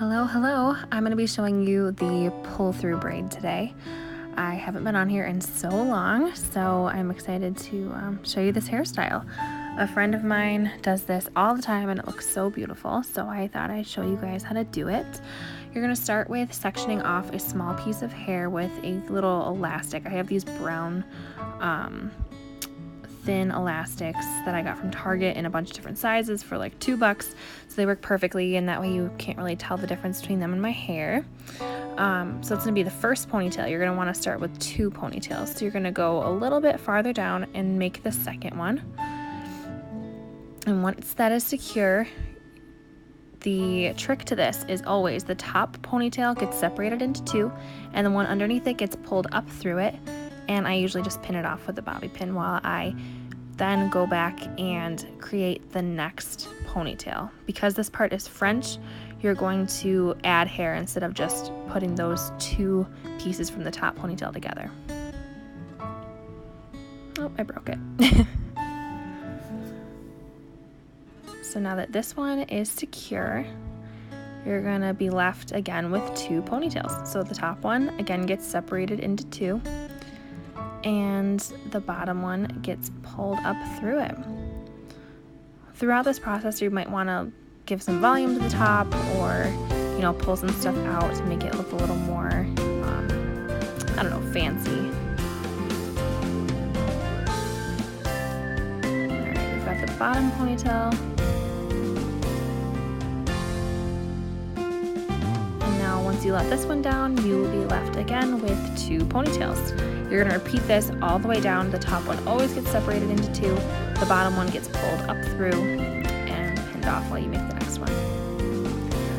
Hello, hello. I'm going to be showing you the pull-through braid today. I haven't been on here in so long, so I'm excited to show you this hairstyle. A friend of mine does this all the time and it looks so beautiful, so I thought I'd show you guys how to do it. You're going to start with sectioning off a small piece of hair with a little elastic. I have these brown thin elastics that I got from Target in a bunch of different sizes for like $2, so they work perfectly, and that way you can't really tell the difference between them and my hair. So it's going to be the first ponytail. You're going to want to start with 2 ponytails, so you're going to go a little bit farther down and make the second one. And once that is secure, the trick to this is always the top ponytail gets separated into 2 and the one underneath it gets pulled up through it, and I usually just pin it off with a bobby pin while I then go back and create the next ponytail. Because this part is French, you're going to add hair instead of just putting those 2 pieces from the top ponytail together. Oh, I broke it. So now that this one is secure, you're gonna be left again with 2 ponytails. So the top one again gets separated into 2, and the bottom one gets pulled up through it. Throughout this process, you might want to give some volume to the top, or pull some stuff out to make it look a little more I don't know, fancy. Alright, we've got the bottom ponytail. Once you let this one down, you will be left again with 2 ponytails. You're going to repeat this all the way down. The top one always gets separated into 2. The bottom one gets pulled up through and pinned off while you make the next one.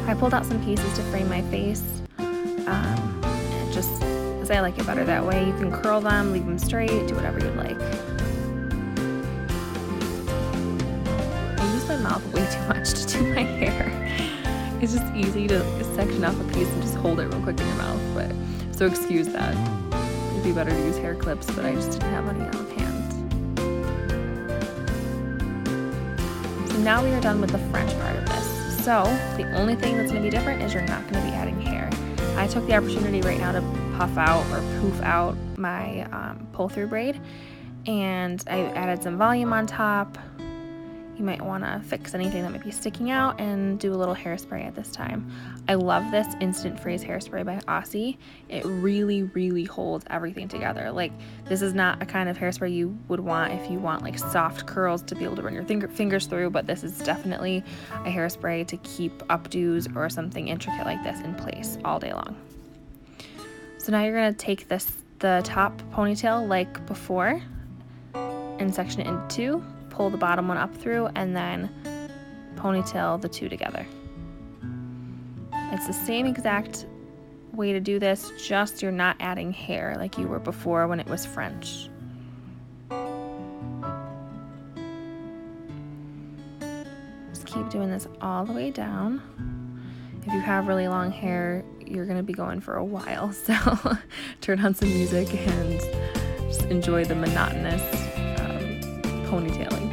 I pulled out some pieces to frame my face, and just because I like it better that way. You can curl them, leave them straight, do whatever you'd like. I use my mouth way too much to do my hair. It's just easy to section off a piece and just hold it real quick in your mouth, but so excuse that. It'd be better to use hair clips, but I just didn't have any on hand. So now we are done with the French part of this. So the only thing that's going to be different is you're not going to be adding hair. I took the opportunity right now to puff out or poof out my pull-through braid, and I added some volume on top. You might want to fix anything that might be sticking out and do a little hairspray at this time. I love this Instant Freeze hairspray by Aussie. It really, really holds everything together. Like, this is not a kind of hairspray you would want if you want like soft curls to be able to run your fingers through, but this is definitely a hairspray to keep updos or something intricate like this in place all day long. So now you're going to take the top ponytail like before and section it into 2. Pull the bottom one up through, and then ponytail the 2 together. It's the same exact way to do this, just you're not adding hair like you were before when it was French. Just keep doing this all the way down. If you have really long hair, you're going to be going for a while, so turn on some music and just enjoy the monotonous ponytailing.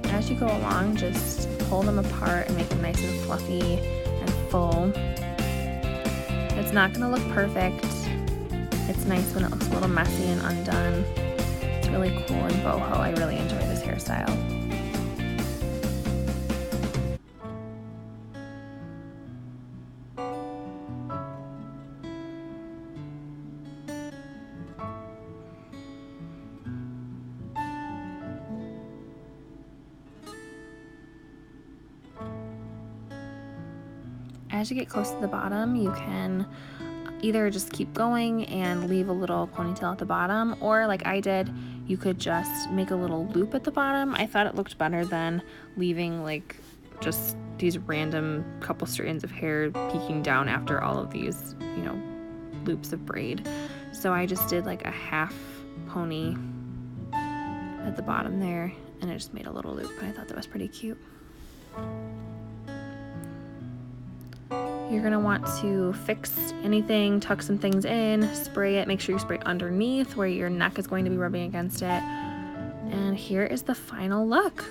As you go along, just pull them apart and make them nice and fluffy and full. It's not going to look perfect. It's nice when it looks a little messy and undone. It's really cool and boho. I really enjoy this hairstyle. As you get close to the bottom, you can either just keep going and leave a little ponytail at the bottom, or like I did, you could just make a little loop at the bottom. I thought it looked better than leaving like just these random couple strands of hair peeking down after all of these, loops of braid. So I just did like a half pony at the bottom there, and I just made a little loop, and I thought that was pretty cute. You're going to want to fix anything, tuck some things in, spray it. Make sure you spray underneath where your neck is going to be rubbing against it. And here is the final look.